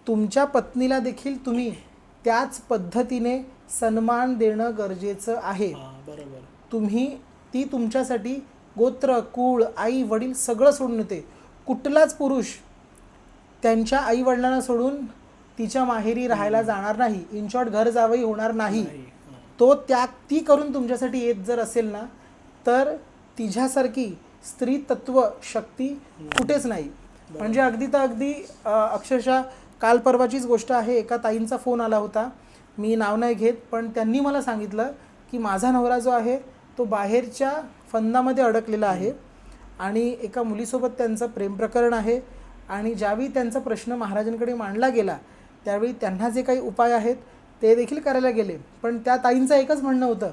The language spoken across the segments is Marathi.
तुमच्या पत्नीला देखील तुम्ही त्याच पद्धतीने सन्मान देणं गरजेचं आहे. बरोबर. तुम्ही ती तुमच्यासाठी गोत्र, कुळ, आई वडील सगळं सोडून येते. कुठलाच पुरुष त्यांच्या आई वडिलांना सोडून तिच्या माहेरी राहायला जाणार नाही. इन शॉर्ट घर जावई होणार नाही. तो त्याग ती करून तुमच्यासाठी येत जर असेल ना, तर तिच्यासारखी स्त्री तत्व शक्ती कुठेच नाही. म्हणजे अगदी तर अगदी अक्षरशः काल परवाचीच गोष्ट आहे. एका ताईंचा फोन आला होता, मी नाव नाही घेत, पण त्यांनी मला सांगितलं की माझा नवरा जो आहे तो बाहेरच्या फंदामध्ये अडकलेला आहे आणि एका मुलीसोबत त्यांचं प्रेम प्रकरण आहे. आणि ज्यावेळी त्यांचा प्रश्न महाराजांकडे मांडला गेला त्यावेळी त्यांना जे काही उपाय आहेत ते देखील करायला गेले. पण त्या ताईंचं एकच म्हणणं होतं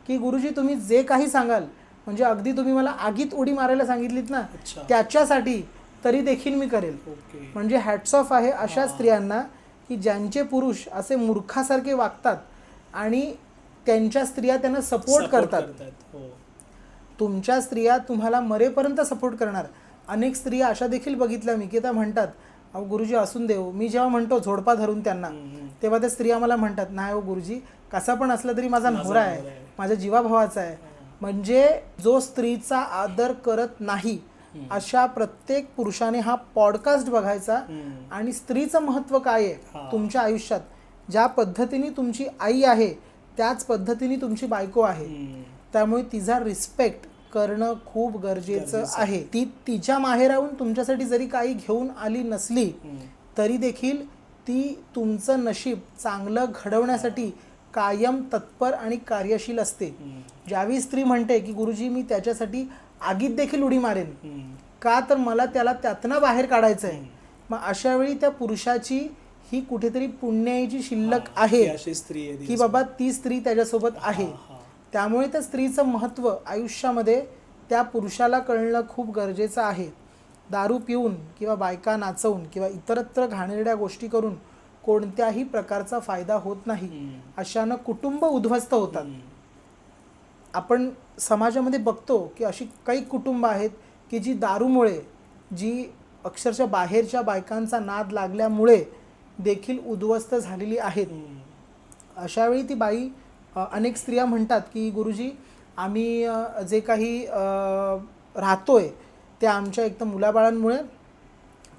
की गुरुजी तुम्ही जे काही सांगाल, म्हणजे अगदी तुम्ही मला आगीत उडी मारायला सांगितलीत ना, त्याच्यासाठी तरी देखील मी करेल. म्हणजे हॅट्स ऑफ आहे अशा स्त्रियांना की ज्यांचे पुरुष असे मूर्खासारखे वागतात आणि त्यांच्या स्त्रिया त्यांना सपोर्ट करतात. तुमच्या स्त्रिया तुम्हाला मरेपर्यंत सपोर्ट करणार. अनेक स्त्रिया अशा देखील बघितल्या मी की त्या म्हणतात अहो गुरुजी असून देऊ. मी जेव्हा म्हणतो झोडपा धरून त्यांना, तेव्हा त्या स्त्रिया मला म्हणतात नाही हो गुरुजी, कसा पण असला तरी माझा नवरा आहे, माझ्या जीवाभावाचा आहे. म्हणजे जो स्त्रीचा आदर करत नाही अशा प्रत्येक पुरुषाने हा पॉडकास्ट बघायचा आणि स्त्रीचं महत्त्व काय आहे तुमच्या आयुष्यात. ज्या पद्धतीने तुमची आई आहे त्याच पद्धतीने तुमची बायको आहे. त्यामुळे तिचा रिस्पेक्ट करणं खूप गरजेचं आहे. ती तिच्या माहेराहून तुमच्यासाठी जरी काही घेऊन आली नसली तरी देखील ती तुमचं नशीब चांगलं घडवण्यासाठी कायम तत्पर आणि कार्यशील असते. ज्यावेळी स्त्री म्हणते की गुरुजी मी त्याच्यासाठी आगीत देखील उडी मारेन, का तर मला त्याला त्यातनं बाहेर काढायचं आहे, मग अशा वेळी त्या पुरुषाची ही कुठेतरी पुण्याची शिल्लक आहे की बाबा ती स्त्री त्याच्यासोबत आहे. त्यामुळे त्या स्त्रीचं महत्त्व आयुष्यामध्ये त्या पुरुषाला कळणं खूप गरजेचं आहे. दारू पिऊन किंवा बायका नाचवून किंवा इतरत्र घाणेरड्या गोष्टी करून कोणत्याही प्रकारचा फायदा होत नाही. अशानं कुटुंब उद्ध्वस्त होतात. आपण समाजामध्ये बघतो की अशी काही कुटुंब आहेत की जी दारूमुळे, जी अक्षरशः बाहेरच्या बायकांचा नाद लागल्यामुळे देखील उद्ध्वस्त झालेली आहेत. अशावेळी ती बाई, अनेक स्त्रिया म्हणतात की गुरुजी आम्ही जे काही राहतोय ते आमच्या एक तर मुलाबाळांमुळे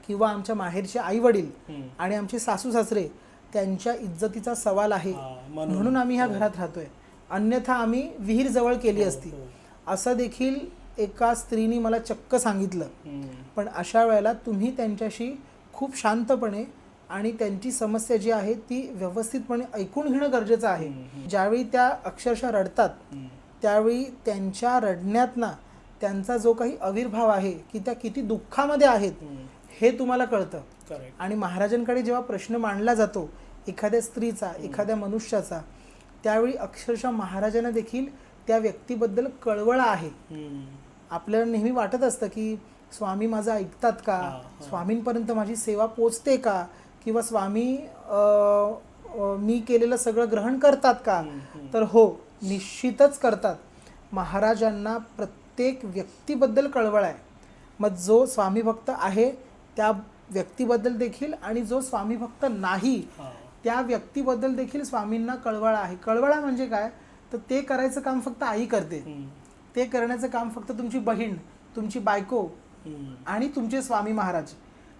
किंवा आमच्या माहेरचे आई वडील आणि आमचे सासू सासरे त्यांच्या इज्जतीचा सवाल आहे म्हणून आम्ही ह्या घरात राहतोय, अन्यथा आम्ही विहीर जवळ केली असती, असं देखील एका स्त्रीने मला चक्क सांगितलं. पण अशा वेळेला तुम्ही त्यांच्याशी खूप शांतपणे आणि त्यांची समस्या जी आहे ती व्यवस्थितपणे ऐकून घेणं गरजेचं आहे. ज्यावेळी त्या अक्षरशः रडतात त्यावेळी त्यांच्या रडण्यातनं त्यांचा जो काही आविर्भाव आहे की त्या किती दुःखामध्ये आहेत हे तुम्हाला कळतं. आणि महाराजांकडे जेव्हा प्रश्न मांडला जातो एखाद्या स्त्रीचा, एखाद्या मनुष्याचा, त्यावेळी अक्षरशः महाराजांना देखील त्या व्यक्तीबद्दल कळवळा आहे. आपल्याला नेहमी वाटत असतं की स्वामी माझं ऐकतात का, स्वामींपर्यंत माझी सेवा पोचते का, किंवा स्वामी मी केलेलं सगळं ग्रहण करतात का. तर हो, निश्चितच करतात. महाराजांना प्रत्येक व्यक्तीबद्दल कळवळ आहे. मग जो स्वामी भक्त आहे त्या व्यक्तीबद्दल देखील आणि जो स्वामी भक्त नाही त्या व्यक्तीबद्दल देखील स्वामींना कळवळा आहे. कळवळा म्हणजे काय, तर ते करायचं काम फक्त आई करते, ते करण्याचं काम फक्त तुमची बहीण, तुमची बायको आणि तुमचे स्वामी महाराज.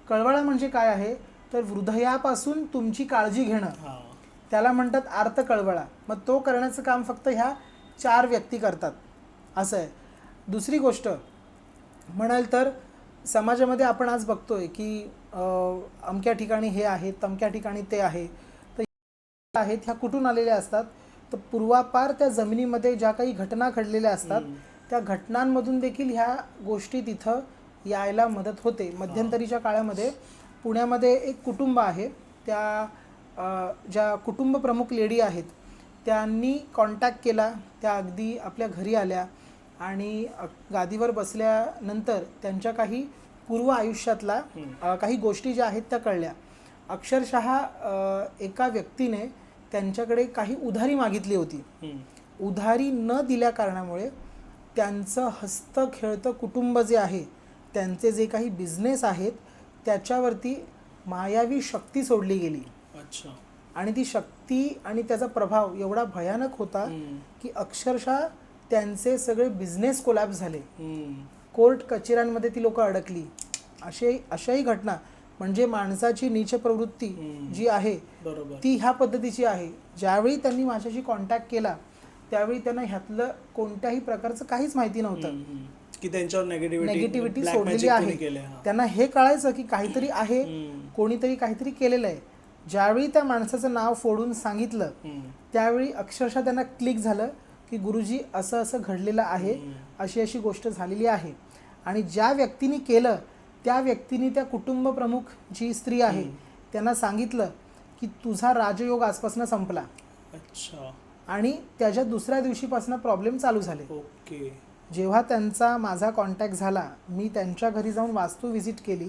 कळवळा म्हणजे काय आहे, तर हृदयापासून तुमची काळजी घेणं, त्याला म्हणतात आर्त कळवळा. मग तो करण्याचं काम फक्त ह्या 4 व्यक्ती करतात असं आहे. दुसरी गोष्ट म्हणाल तर समाजामध्ये आपण आज बघतोय की अमक्या ठिकाणी हे आहे, तमक्या ठिकाणी ते आहे. तर आहेत ह्या कुठून आलेल्या असतात, तर पूर्वापार त्या जमिनीमध्ये ज्या काही घटना घडलेल्या असतात त्या घटनांमधून देखील ह्या गोष्टी तिथं यायला मदत होते. मध्यंतरीच्या काळामध्ये पुण्यामध्ये एक कुटुंब आहे, त्या ज्या कुटुंब प्रमुख लेडी आहेत त्यांनी कॉन्टॅक्ट केला. त्या अगदी आपल्या घरी आल्या आणि गादीवर बसल्यानंतर त्यांच्या काही पूर्व आयुष्यातला काही गोष्टी ज्या आहेत त्या कळल्या. अक्षरशः एका व्यक्तीने त्यांच्याकडे काही उधारी मागितली होती. उधारी न दिल्या कारणामुळे त्यांचं हस्त खेळतं कुटुंब जे आहे, त्यांचे जे काही बिझनेस आहेत त्याच्यावरती मायावी शक्ती सोडली गेली. अच्छा. आणि ती शक्ती आणि त्याचा प्रभाव एवढा भयानक होता की अक्षरशः त्यांचे सगळे बिझनेस कोलॅप्स झाले. कोर्ट कचेऱ्यांमध्ये ती लोक अडकली. अशाही घटना. म्हणजे माणसाची नीच प्रवृत्ती जी आहे ती ह्या पद्धतीची आहे. ज्यावेळी त्यांनी माझ्याशी कॉन्टॅक्ट केला त्यावेळी त्यांना ह्यातलं कोणत्याही प्रकारचं काहीच माहिती नव्हतं की त्यांच्यावर नेगेटिव्हिटी सोडलेली आहे. त्यांना हे कळायचं की काहीतरी आहे, कोणीतरी काहीतरी केलेलं आहे. ज्यावेळी त्या माणसाचं नाव फोडून सांगितलं त्यावेळी अक्षरशः त्यांना क्लिक झालं की गुरुजी असं असं घडलेलं आहे, अशी अशी गोष्ट झालेली आहे. आणि ज्या व्यक्तीने केलं त्या व्यक्तीने त्या कुटुंब प्रमुख जी स्त्री आहे त्यांना सांगितलं की तुझा राजयोग आजपासून संपला. अच्छा. आणि त्याच्या दुसऱ्या दिवशीपासून प्रॉब्लेम चालू झाले. ओके. जेव्हा त्यांचा माझा कॉन्टॅक्ट झाला, मी त्यांच्या घरी जाऊन वास्तू व्हिजिट केली.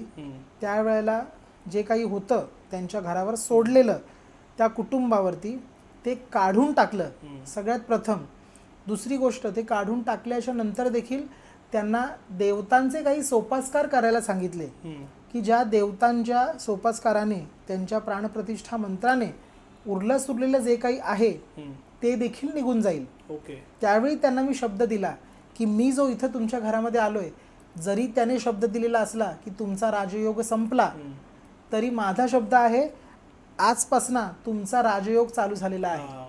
त्यावेळेला जे काही होतं त्यांच्या घरावर सोडलेलं त्या कुटुंबावरती ते काढून टाकलं सगळ्यात प्रथम. दुसरी गोष्ट, ते काढून टाकल्याच्या नंतर देखील त्यांना देवतांचे काही सोपास्कार करायला सांगितले की ज्या देवतांच्या सोपास्काराने त्यांच्या प्राणप्रतिष्ठा मंत्राने उरलं सुरलेलं जे काही आहे ते देखील निघून जाईल. ओके. त्यावेळी त्यांना मी शब्द दिला की मी जो इथं तुमच्या घरामध्ये आलोय, जरी त्याने शब्द दिलेला असला की तुमचा राजयोग संपला, तरी माझा शब्द आहे आजपासून तुमचा राजयोग चालू झालेला आहे.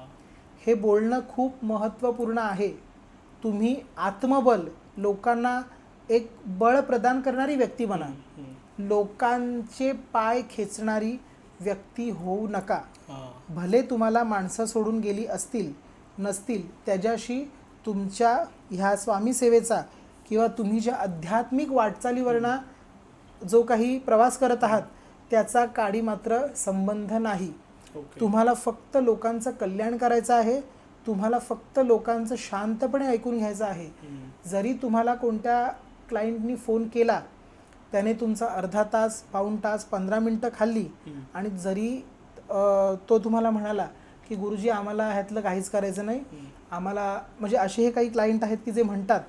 हे बोलणं खूप महत्त्वपूर्ण आहे. तुम्ही आत्मबल, लोकांना एक बळ प्रदान करणारी व्यक्ती बना. लोकांचे पाय खेचणारी व्यक्ती होऊ नका. भले तुम्हाला माणसं सोडून गेली असतील नसतील, त्याच्याशी तुमच्या ह्या स्वामी सेवेचा किंवा तुम्ही ज्या आध्यात्मिक वाटचालीवरना जो काही प्रवास करत आहात त्याचा काडी मात्र संबंध नाही. तुम्हाला फक्त लोकांचं कल्याण करायचं आहे. तुम्हाला फक्त लोकांचं शांतपणे ऐकून घ्यायचं आहे. जरी तुम्हाला कोणत्या क्लायंटनी फोन केला, त्याने तुमचा अर्धा तास, पाऊण तास, 15 मिनटं खाल्ली आणि जरी तो तुम्हाला म्हणाला की गुरुजी आम्हाला ह्यातलं काहीच करायचं नाही, आम्हाला, म्हणजे असे हे काही क्लायंट आहेत की जे म्हणतात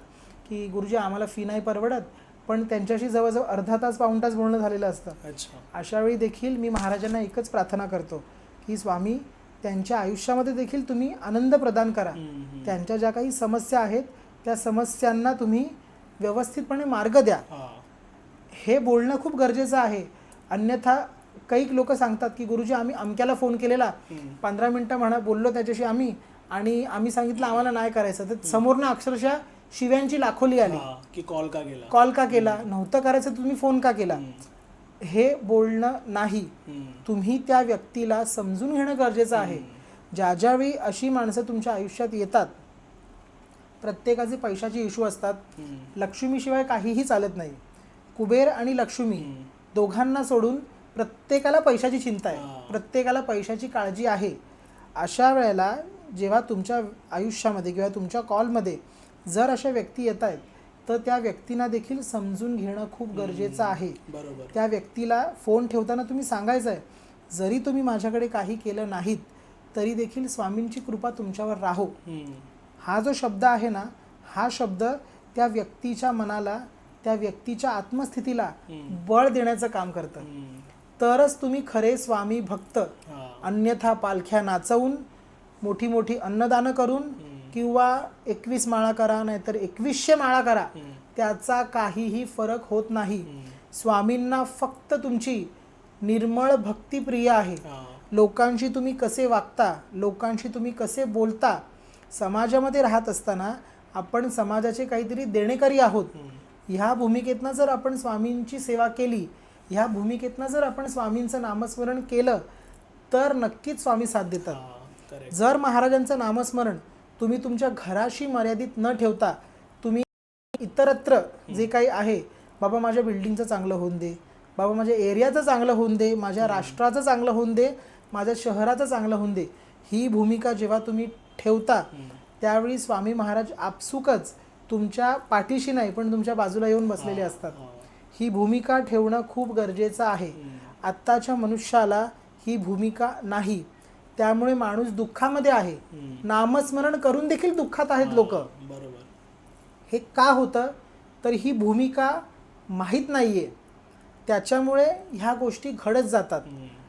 की गुरुजी आम्हाला फी नाही परवडत, पण त्यांच्याशी जवळजवळ अर्धा तास, पाऊण तास बोलणं झालेलं असतं. अशावेळी देखील मी महाराजांना एकच प्रार्थना करतो की स्वामी, त्यांच्या आयुष्यामध्ये देखील तुम्ही आनंद प्रदान करा. त्यांच्या ज्या काही समस्या आहेत त्या समस्यांना तुम्ही व्यवस्थितपणे मार्ग द्या. हे बोलणं खूप गरजेचं आहे. अन्यथा काही लोक सांगतात की गुरुजी आम्ही अमक्याला फोन केलेला, 15 मिनटं बोललो त्याच्याशी आम्ही, आणि आम्ही सांगितलं आम्हाला नाही करायचं, तर समोरनं अक्षरशः शिव्यांची लाखोली आली की कॉल का केला, नव्हतं करायचं तुम्ही फोन का केला. हे बोलणं नाही. तुम्ही त्या व्यक्तीला समजून घेणं गरजेचं आहे. ज्यावेळी अशी माणसं तुमच्या आयुष्यात येतात, प्रत्येकाचे पैशाचे इश्यू असतात. लक्ष्मीशिवाय काहीही चालत नाही. कुबेर आणि लक्ष्मी दोघांना सोडून प्रत्येकाला पैशाची चिंता आहे, प्रत्येकाला पैशाची काळजी आहे. अशा वेळेला जेव्हा तुमच्या आयुष्यामध्ये किंवा तुमच्या कॉलमध्ये जर अशा व्यक्ती येत आहेत तर त्या व्यक्तींना देखील समजून घेणं खूप गरजेचं आहे. त्या व्यक्तीला फोन ठेवताना तुम्ही सांगायचं आहे, जरी तुम्ही माझ्याकडे काही केलं नाहीत तरी देखील स्वामींची कृपा तुमच्यावर राहो. हा जो शब्द आहे ना, हा शब्द त्या व्यक्तीच्या मनाला, त्या व्यक्तीच्या आत्मस्थितीला बळ देण्याचं काम करतं. तरच तुम्ही खरे स्वामी भक्त. अन्यथा पालख्या नाचवून, मोठी मोठी अन्नदानं करून किंवा 21 माळा करा नाहीतर 2100 माळा करा, त्याचा काहीही फरक होत नाही. स्वामींना फक्त तुमची निर्मळ भक्ती प्रिय आहे. लोकांशी तुम्ही कसे वागता, लोकांशी तुम्ही कसे बोलता. समाजामध्ये राहत असताना आपण समाजाचे काहीतरी देणेकरी आहोत. ह्या भूमिकेतनं जर आपण स्वामींची सेवा केली, ह्या भूमिकेतनं जर आपण स्वामींचं नामस्मरण केलं तर नक्कीच स्वामी साथ देतात. जर महाराजांचं नामस्मरण तुम्ही तुमच्या घराशी मर्यादित न ठेवता तुम्ही इतरत्र जे काही आहे, बाबा माझ्या बिल्डिंगचं चांगलं होऊन दे, बाबा माझ्या एरियाचं चांगलं होऊन दे, माझ्या राष्ट्राचं चांगलं होऊन दे, माझ्या शहराचं चांगलं होऊन दे, ही भूमिका जेव्हा तुम्ही ठेवता त्यावेळी स्वामी महाराज आपसुकच तुमच्या पाठीशी नाही पण तुमच्या बाजूला येऊन बसलेले असतात. ही भूमिका ठेवणं खूप गरजेचं आहे. आत्ताच्या मनुष्याला ही भूमिका नाही, त्यामुळे माणूस दुःखामध्ये आहे. नामस्मरण करून देखील दुःखात आहेत लोक. हे का होतं तर ही भूमिका माहीत नाहीये. त्याच्यामुळे ह्या गोष्टी घडत जातात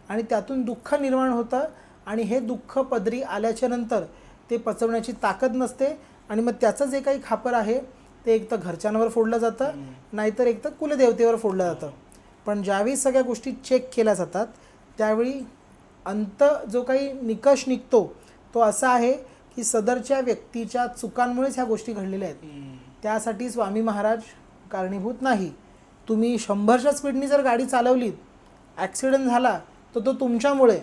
आणि त्यातून दुःख निर्माण होतं आणि हे दुःख पदरी आल्याच्या नंतर ते पचवण्याची ताकद नसते आणि मग त्याचं जे काही खापर आहे ते एक तर घरच्यांवर फोडलं जातं नाहीतर एक तर कुलदेवतेवर फोडलं जातं. पण ज्यावेळी सगळ्या गोष्टी चेक केल्या जातात त्यावेळी अंत जो काही निकष निघतो तो असा आहे की सदरच्या व्यक्तीच्या चुकांमुळेच ह्या गोष्टी घडलेल्या आहेत. त्यासाठी स्वामी महाराज कारणीभूत नाही. तुम्ही 100च्या स्पीडनी जर गाडी चालवलीत, ॲक्सिडेंट झाला तर तो तुमच्यामुळे.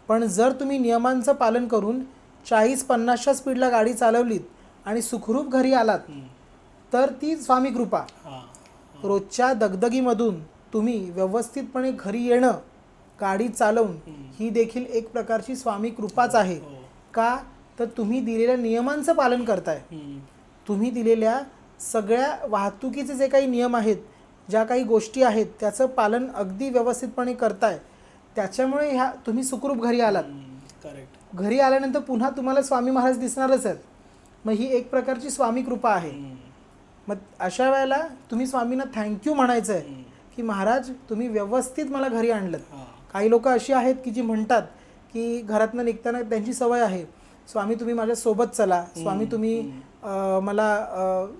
पण जर तुम्ही नियमांचं पालन करून 40-50च्या स्पीडला गाडी चालवलीत आणि सुखरूप घरी आलात तर ती स्वामी कृपा. रोजच्या दगदगीमधून तुम्ही व्यवस्थितपणे घरी येणं, गाडी चालवून ही देखील एक प्रकारची स्वामी कृपाच आहे. का तर तुम्ही दिलेल्या नियमांचं पालन करताय. तुम्ही दिलेल्या सगळ्या वाहतुकीचे जे काही नियम आहेत, ज्या काही गोष्टी आहेत त्याचं पालन अगदी व्यवस्थितपणे करताय. त्याच्यामुळे ह्या तुम्ही सुखरूप घरी आलात. करेक्ट. घरी आल्यानंतर पुन्हा तुम्हाला स्वामी महाराज दिसणारच आहेत. मग ही एक प्रकारची स्वामी कृपा आहे. मग अशा वेळेला तुम्ही स्वामींना थँक्यू म्हणायचं आहे की महाराज तुम्ही व्यवस्थित मला घरी आणलं. काही लोक अशी आहेत की जी म्हणतात की घरातनं निघताना त्यांची सवय आहे, स्वामी तुम्ही माझ्यासोबत चला, स्वामी तुम्ही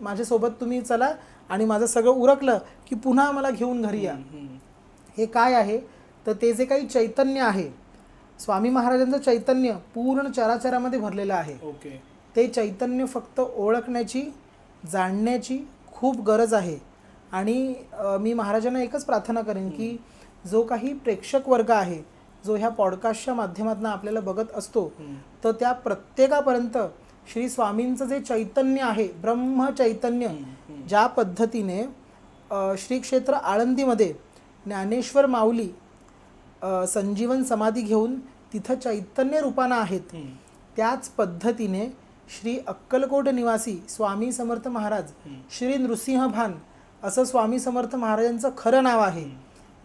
माझ्यासोबत तुम्ही चला आणि माझं सगळं उरकलं की पुन्हा मला घेऊन घरी या. हे काय आहे तर ते जे काही चैतन्य आहे, स्वामी महाराजांचं चैतन्य पूर्ण चराचरामध्ये भरलेलं आहे. ओके. ते चैतन्य फक्त ओळखण्याची, जाणण्याची खूप गरज आहे. आणि मी महाराजांना एकच प्रार्थना करेन की जो काही प्रेक्षक वर्ग आहे जो ह्या पॉडकास्टच्या माध्यमातून आपल्याला बघत असतो तर त्या प्रत्येकापर्यंत श्री स्वामींचं जे चैतन्य आहे, ब्रह्म चैतन्य, ज्या पद्धतीने श्री क्षेत्र आळंदीमध्ये ज्ञानेश्वर माऊली संजीवन समाधी घेऊन तिथं चैतन्य रूपानं आहेत, त्याच पद्धतीने श्री अक्कलकोट निवासी स्वामी समर्थ महाराज श्री नृसिंह भान असं स्वामी समर्थ महाराजांचं खरं नाव आहे.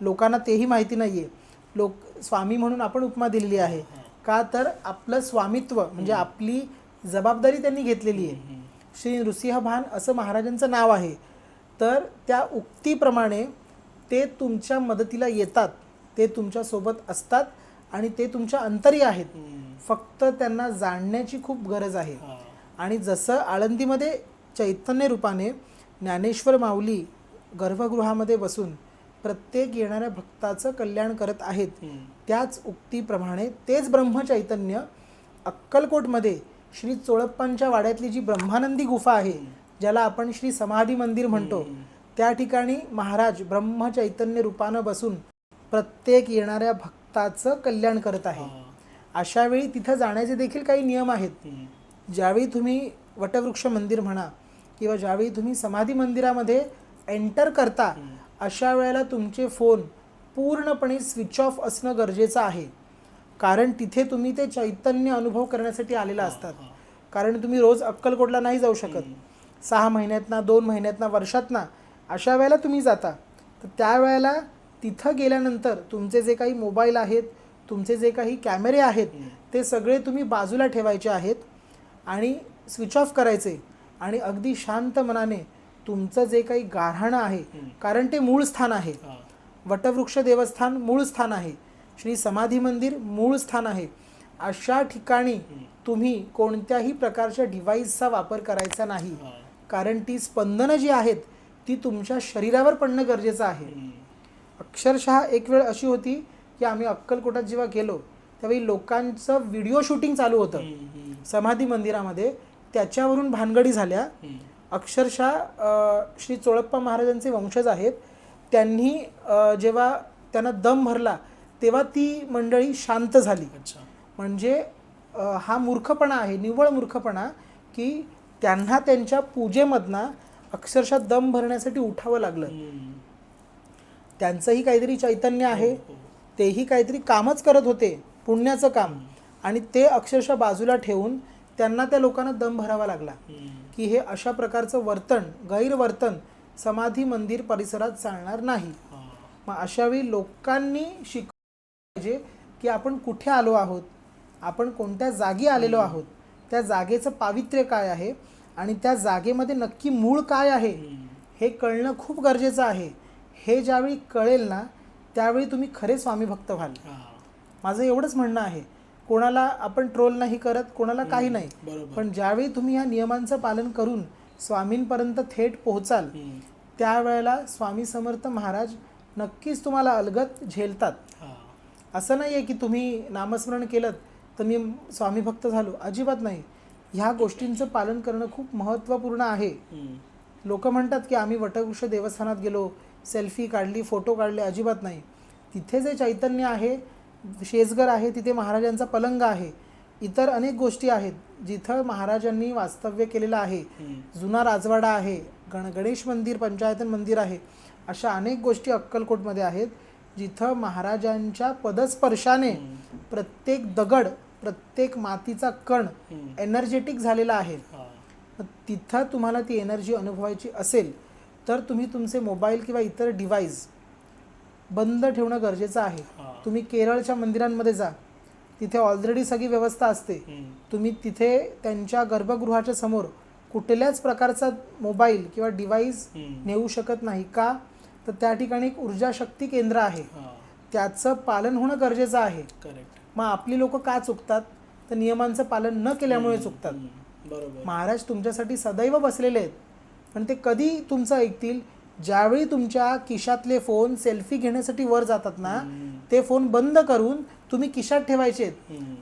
लोकांना तेही माहिती नाही आहे. स्वामी म्हणून आपण उपमा दिलेली आहे. का तर आपलं स्वामित्व म्हणजे आपली जबाबदारी त्यांनी घेतलेली आहे. श्री नृसिंह भान असं महाराजांचं नाव आहे. तर त्या उक्तीप्रमाणे ते तुमच्या मदतीला येतात, ते तुमच्यासोबत असतात आणि ते तुमच्या अंतरी आहेत. फक्त त्यांना जाणण्याची खूप गरज आहे. आणि जसं आळंदीमध्ये चैतन्य रूपाने ज्ञानेश्वर माऊली गर्भगृहामध्ये बसून प्रत्येक येणाऱ्या भक्ताचं कल्याण करत आहेत, त्याच उक्तीप्रमाणे तेच ब्रह्मचैतन्य अक्कलकोटमध्ये श्री चोळप्पांच्या वाड्यातली जी ब्रह्मानंदी गुफा आहे, ज्याला आपण श्री समाधी मंदिर म्हणतो, त्या ठिकाणी महाराज ब्रह्मचैतन्य रूपानं बसून प्रत्येक येणाऱ्या भक्ताचं कल्याण करत आहे. अशावेळी तिथं जाण्याचे देखील काही नियम आहेत. ज्यावेळी तुम्ही वटवृक्ष मंदिर म्हणा किंवा ज्यावेळी तुम्ही समाधी मंदिरामध्ये एंटर करता, अशा वेळेला तुमचे फोन पूर्णपणे स्विच ऑफ असणं गरजेचं आहे. कारण तिथे तुम्ही ते चैतन्य अनुभव करण्यासाठी आलेला असतात. कारण तुम्ही रोज अक्कलकोटला नाही जाऊ शकत. 6 महिन्यातनं, 2 महिन्यातनं, वर्षातनं अशा वेळेला तुम्ही जाता. तर त्यावेळेला तिथं गेल्यानंतर तुमचे जे काही मोबाईल आहेत, तुमचे जे काही कॅमेरे आहेत, ते सगळे तुम्ही बाजूला ठेवायचे आहेत आणि स्विच ऑफ करायचे आणि अगदी शांत मनाने तुमचं जे काही गाऱ्हाणं आहे, कारण ते मूळ स्थान आहे. वटवृक्ष देवस्थान मूळ स्थान आहे, श्री समाधी मंदिर मूळ स्थान आहे. अशा ठिकाणी तुम्ही कोणत्याही प्रकारच्या डिव्हाइसचा वापर करायचा नाही. कारण ती स्पंदनं जी आहेत ती तुमच्या शरीरावर पडणं गरजेचं आहे. अक्षरशः एक वेळ अशी होती की आम्ही अक्कलकोटात जेव्हा गेलो त्यावेळी लोकांचं व्हिडिओ शूटिंग चालू होतं समाधी मंदिरामध्ये. त्याच्यावरून भानगडी झाल्या. अक्षरशः श्री चोळप्पा महाराजांचे वंशज आहेत, त्यांनी जेव्हा त्यांना दम भरला तेव्हा ती मंडळी शांत झाली. म्हणजे हा मूर्खपणा आहे, निव्वळ मूर्खपणा, की त्यांना त्यांच्या पूजेमधनं अक्षरशः दम भरण्यासाठी उठावं लागलं. त्यांचंही काहीतरी चैतन्य आहे, तेही काहीतरी कामच करत होते, पुण्याचं काम, आणि ते अक्षरशः बाजूला ठेवून त्यांना त्या लोकांना दम भरावा लागला. की हे अशा प्रकारचं वर्तन, गैरवर्तन समाधी मंदिर परिसरात चालणार नाही. मग अशावेळी लोकांनी शिकवलं पाहिजे की आपण कुठे आलो आहोत, आपण कोणत्या जागी आलेलो आहोत, त्या जागेचं पावित्र्य काय आहे आणि त्या जागेमध्ये नक्की मूळ काय आहे हे कळणं खूप गरजेचं आहे. हे ज्यावेळी कळेल ना त्यावेळी तुम्ही खरे स्वामी भक्त व्हाल. हा. माझं एवढंच म्हणणं आहे. कोणाला आपण ट्रोल नाही करत, कोणाला काही नाही, बरोबर. पण ज्यावेळी तुम्ही या नियमांचं पालन करून स्वामींपर्यंत थेट पोहोचाल त्यावेळेला स्वामी समर्थ महाराज नक्कीच तुम्हाला अलगद झेलतात. हा. असं नाही आहे की तुम्ही नामस्मरण केलं तर मी स्वामी भक्त झालो, अजिबात नाही. ह्या गोष्टींचं पालन करणं खूप महत्त्वपूर्ण आहे. लोक म्हणतात की आम्ही वटवृक्ष देवस्थानात गेलो, सेल्फी काढली, फोटो काढले, अजिबात नाही. तिथे जे चैतन्य आहे, शेजगर आहे, तिथे महाराजांचा पलंग आहे, इतर अनेक गोष्टी आहेत जिथं महाराजांनी वास्तव्य केलेलं आहे. जुना राजवाडा आहे, गणेश मंदिर, पंचायतन मंदिर आहे, अशा अनेक गोष्टी अक्कलकोटमध्ये आहेत जिथं महाराजांच्या पदस्पर्शाने प्रत्येक दगड, प्रत्येक मातीचा कण एनर्जेटिक झालेला आहे. तिथं तुम्हाला ती एनर्जी अनुभवायची असेल तर तुम्ही तुमचे मोबाईल किंवा इतर डिव्हाइस बंद ठेवणं गरजेचं आहे. तुम्ही केरळच्या मंदिरांमध्ये जा, तिथे ऑलरेडी सगळी व्यवस्था असते. तुम्ही तिथे त्यांच्या गर्भगृहाच्या समोर कुठल्याच प्रकारचा मोबाईल किंवा डिव्हाइस नेऊ शकत नाही. का तर त्या ठिकाणी एक ऊर्जा शक्ती केंद्र आहे, त्याचं पालन होणं गरजेचं आहे. मग आपली लोक का चुकतात तर नियमांचं पालन न केल्यामुळे चुकतात. महाराज तुमच्यासाठी सदैव बसलेले आहेत, पण ते कधी तुमचं ऐकतील? ज्यावेळी तुमच्या खिशातले फोन सेल्फी घेण्यासाठी वर जातात ना, ते फोन बंद करून तुम्ही खिशात ठेवायचे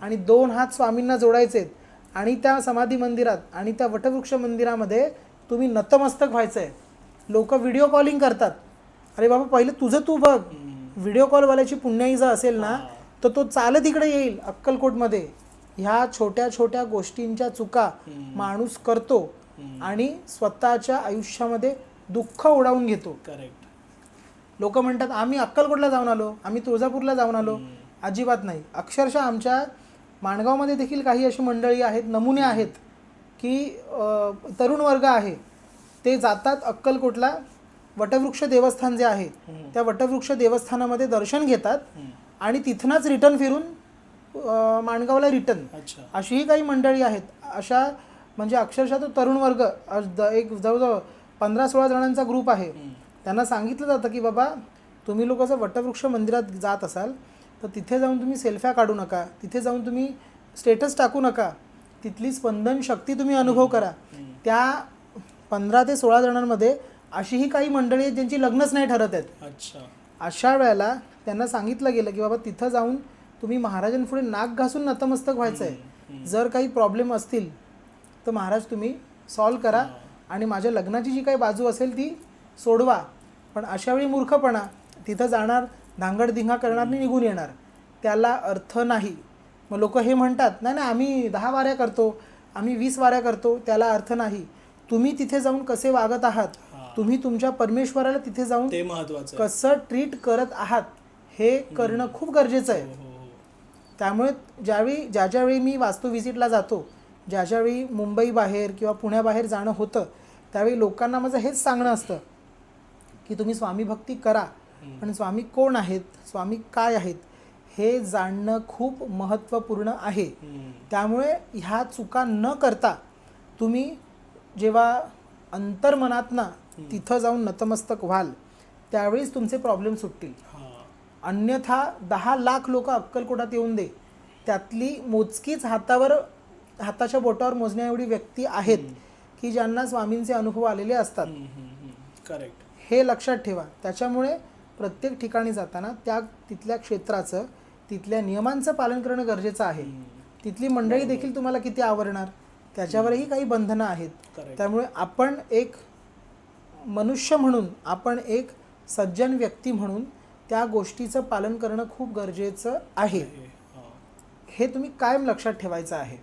आणि 2 हात स्वामींना जोडायचे आणि त्या समाधी मंदिरात आणि त्या वटवृक्ष मंदिरामध्ये तुम्ही नतमस्तक व्हायचंय. लोक व्हिडिओ कॉलिंग करतात, अरे बाबा पहिलं तुझं तू बघ. व्हिडिओ कॉलवाल्याची पुण्याई जर असेल ना तर तो चालत इकडे येईल अक्कलकोटमध्ये. ह्या छोट्या छोट्या गोष्टींच्या चुका माणूस करतो आणि स्वतःच्या आयुष्यामध्ये दुःख ओढावून घेतो. लोक म्हणतात आम्ही अक्कलकोटला जाऊन आलो, आम्ही तुळजापूरला जाऊन आलो. अजिबात नाही. अक्षरशः आमच्या माणगावमध्ये देखील काही अशी मंडळी आहेत, नमुने आहेत की तरुण वर्ग आहे, ते जातात अक्कलकोटला, वटवृक्ष देवस्थान जे आहे त्या वटवृक्ष देवस्थानामध्ये दर्शन घेतात आणि तिथनंच रिटर्न फिरून माणगावला रिटर्न. अशीही काही मंडळी आहेत. अशा म्हणजे अक्षरशः तो तरुण वर्ग एक जवळजवळ 15-16 जणांचा ग्रुप आहे. त्यांना सांगितलं जातं की बाबा तुम्ही लोक जर वटवृक्ष मंदिरात जात असाल तर तिथे जाऊन तुम्ही सेल्फ्या काढू नका, तिथे जाऊन तुम्ही स्टेटस टाकू नका, तिथली स्पंदन शक्ती तुम्ही अनुभव करा. त्या 15 ते 16 जणांमध्ये अशीही काही मंडळी आहेत ज्यांची लग्नच नाही ठरत आहेत. अशा वेळेला त्यांना सांगितलं गेलं की बाबा तिथं जाऊन तुम्ही महाराजांपुढे नाक घासून नतमस्तक व्हायचं आहे. जर काही प्रॉब्लेम असतील तर महाराज तुम्ही सॉल्व करा आणि माझ्या लग्नाची जी काही बाजू असेल ती सोडवा. पण अशावेळी मूर्खपणा, तिथं जाणार, धांगडधिंगा करणार आणि निघून येणार, त्याला अर्थ नाही. मग लोक हे म्हणतात नाही नाही आम्ही 10 वाऱ्या करतो, आम्ही 20 वाऱ्या करतो, त्याला अर्थ नाही. तुम्ही तिथे जाऊन कसे वागत आहात, तुम्ही तुमच्या परमेश्वराला तिथे जाऊन ते महत्त्वाचं कसं ट्रीट करत आहात हे करणं खूप गरजेचं आहे. त्यामुळे ज्यावेळी मी वास्तू व्हिजिटला जातो, ज्यावेळी मुंबई बाहेर किंवा पुण्याबाहेर जाणं होतं, त्यावेळी लोकांना माझं हेच सांगणं असतं की तुम्ही स्वामी भक्ती करा, पण स्वामी कोण आहेत, स्वामी काय आहेत हे जाणणं खूप महत्त्वपूर्ण आहे. त्यामुळे ह्या चुका न करता तुम्ही जेव्हा अंतर्मनातनं तिथं जाऊन नतमस्तक व्हाल त्यावेळीच तुमचे प्रॉब्लेम सुटतील. अन्यथा 10 लाख लोक अक्कलकोटात येऊन दे, त्यातली मोजकीच हाताच्या बोटावर मोजण्या एवढी व्यक्ती आहेत की ज्यांना स्वामींचे अनुभव आलेले असतात. हे लक्षात ठेवा. त्याच्यामुळे प्रत्येक ठिकाणी जाताना तिथल्या क्षेत्राचं, तिथल्या नियमांचं पालन करणं गरजेचं आहे. तिथली मंडळी देखील तुम्हाला किती आवडणार त्याच्यावरही काही बंधनं आहेत. त्यामुळे आपण एक मनुष्य म्हणून, आपण एक सज्जन व्यक्ती म्हणून त्या गोष्टीचं पालन करणं खूप गरजेचं आहे. हे तुम्ही कायम लक्षात ठेवायचं आहे.